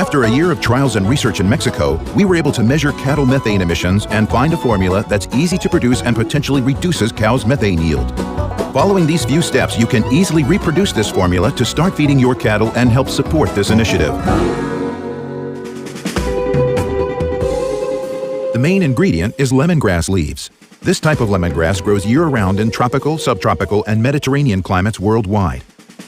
After a year of trials and research in Mexico, we were able to measure cattle methane emissions and find a formula that's easy to produce and potentially reduces cows' methane yield. Following these few steps, you can easily reproduce this formula to start feeding your cattle and help support this initiative. The main ingredient is lemongrass leaves. This type of lemongrass grows year-round in tropical, subtropical, and Mediterranean climates worldwide.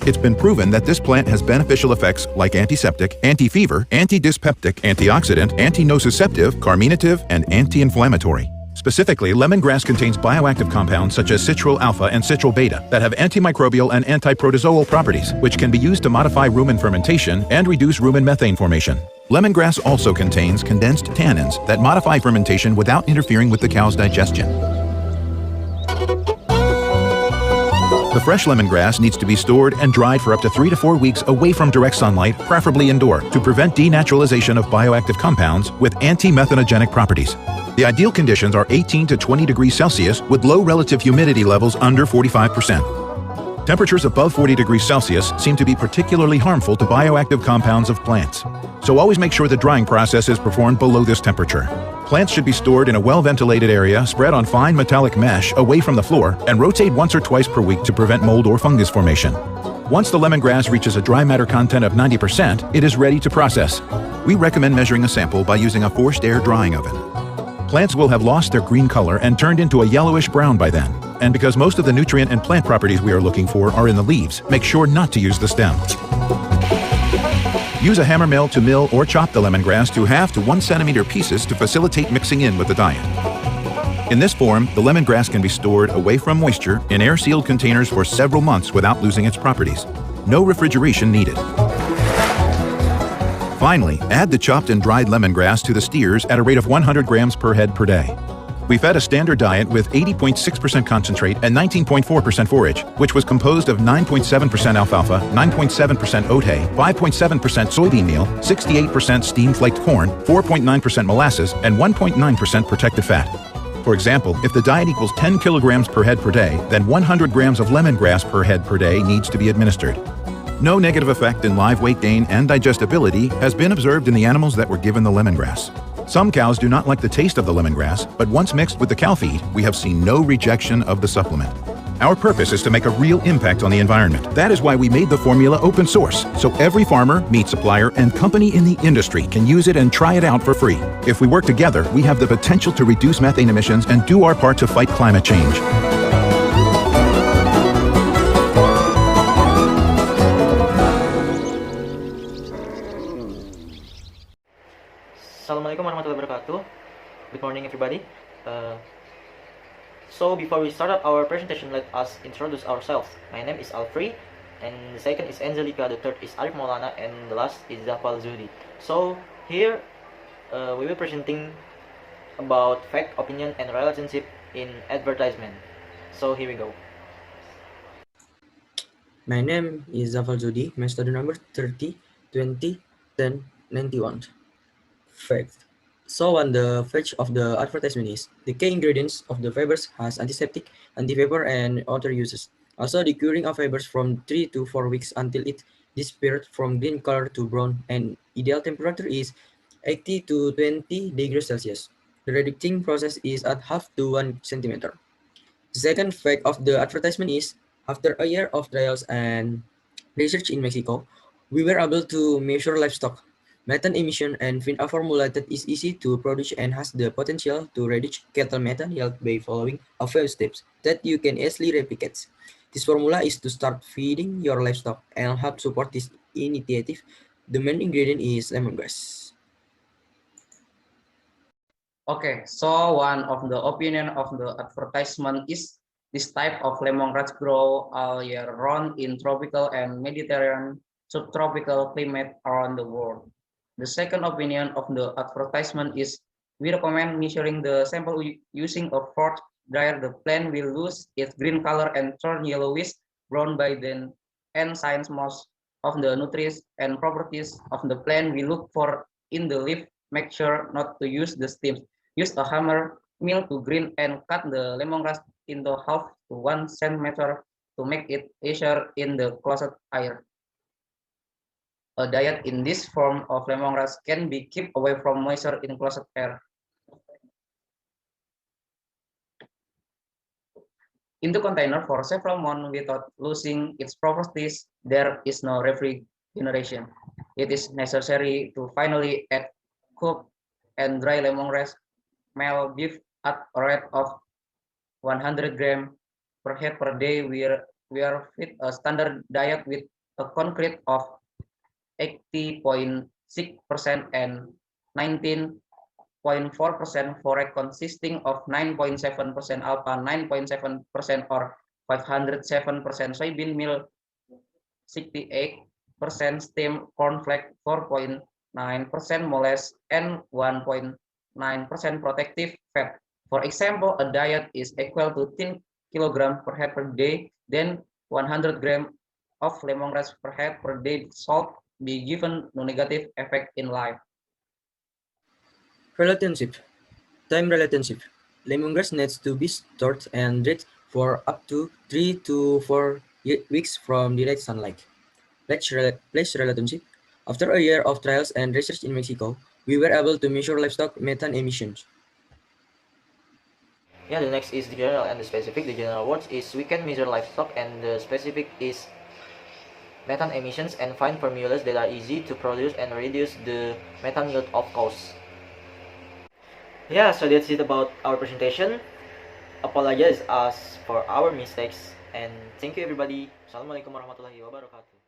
It's been proven that this plant has beneficial effects like antiseptic, anti-fever, anti-dyspeptic, antioxidant, anti-nociceptive, carminative, and anti-inflammatory. Specifically, lemongrass contains bioactive compounds such as citral alpha and citral beta that have antimicrobial and antiprotozoal properties, which can be used to modify rumen fermentation and reduce rumen methane formation. Lemongrass also contains condensed tannins that modify fermentation without interfering with the cow's digestion. The fresh lemongrass needs to be stored and dried for up to 3 to 4 weeks away from direct sunlight, preferably indoor, to prevent denaturalization of bioactive compounds with anti-methanogenic properties. The ideal conditions are 18 to 20 degrees Celsius with low relative humidity levels under 45%. Temperatures above 40 degrees Celsius seem to be particularly harmful to bioactive compounds of plants, so always make sure the drying process is performed below this temperature. Plants should be stored in a well-ventilated area spread on fine metallic mesh away from the floor and rotate once or twice per week to prevent mold or fungus formation. Once the lemongrass reaches a dry matter content of 90%, it is ready to process. We recommend measuring a sample by using a forced air drying oven. Plants will have lost their green color and turned into a yellowish brown by then. And because most of the nutrient and plant properties we are looking for are in the leaves, make sure not to use the stem. Use a hammer mill to mill or chop the lemongrass to 1/2 to 1 centimeter pieces to facilitate mixing in with the diet. In this form, the lemongrass can be stored away from moisture in air-sealed containers for several months without losing its properties. No refrigeration needed. Finally, add the chopped and dried lemongrass to the steers at a rate of 100 grams per head per day. We fed a standard diet with 80.6% concentrate and 19.4% forage, which was composed of 9.7% alfalfa, 9.7% oat hay, 5.7% soybean meal, 68% steam-flaked corn, 4.9% molasses, and 1.9% protected fat. For example, if the diet equals 10 kilograms per head per day, then 100 grams of lemongrass per head per day needs to be administered. No negative effect in live weight gain and digestibility has been observed in the animals that were given the lemongrass. Some cows do not like the taste of the lemongrass, but once mixed with the cow feed, we have seen no rejection of the supplement. Our purpose is to make a real impact on the environment. That is why we made the formula open source, so every farmer, meat supplier, and company in the industry can use it and try it out for free. If we work together, we have the potential to reduce methane emissions and do our part to fight climate change. Assalamualaikum warahmatullahi wabarakatuh. Good morning, everybody. So before we start up our presentation, let us introduce ourselves. My name is Alvry, and the second is Enzelika, the third is Arifin, and the last is Zahfal Zuhdi. So here we will presenting about fact, opinion, and relationship in advertisement. So here we go. My name is Zahfal Zuhdi, my study number 30, 20, 10, 91. Fact. So on the page of the advertisement is, the key ingredients of the fibers has antiseptic, anti-fever, and other uses. Also, the curing of fibers from 3 to 4 weeks until it disappeared from green color to brown, and ideal temperature is 80 to 20 degrees Celsius. The reducing process is at 1/2 to 1 centimeter. The second fact of the advertisement is, after a year of trials and research in Mexico, we were able to measure livestock methane emission, and find a formula that is easy to produce and has the potential to reduce cattle methane yield by following a few steps that you can easily replicate. This formula is to start feeding your livestock and help support this initiative. The main ingredient is lemongrass. Okay, so one of the opinion of the advertisement is this type of lemongrass grow all year round in tropical and Mediterranean subtropical climate around the world. The second opinion of the advertisement is, we recommend measuring the sample using a force dryer. The plant will lose its green color and turn yellowish brown by then, and since most of the nutrients and properties of the plant we look for in the leaf, make sure not to use the stems. Use a hammer mill to grind and cut the lemongrass into 1/2 to 1 centimeter to make it easier in the closet air. A diet in this form of lemongrass can be kept away from moisture in closed air. Into container for several months without losing its properties, there is no refrigeration. It is necessary to finally add cooked and dry lemongrass male beef at a rate of 100 grams per head per day. We are fit a standard diet with a concrete of 80.6% and 19.4% forage consisting of 9.7% alpha, 9.7% or 507% soybean meal, 68% steamed cornflake, 4.9% molasses, and 1.9% protective fat. For example, a diet is equal to 10 kg per head per day, then 100 grams of lemongrass per head per day should be given no negative effect in life. Relationship. Time relationship. Lemongrass needs to be stored and dried for up to 3 to 4 weeks from direct sunlight. Place relationship. After a year of trials and research in Mexico, we were able to measure livestock methane emissions. Yeah, the next is the general and the specific. The general words is we can measure livestock, and the specific is methane emissions and find formulas that are easy to produce and reduce the methane yield of cows. Yeah, so that's it about our presentation. Apologize us for our mistakes, and thank you everybody. Assalamualaikum warahmatullahi wabarakatuh.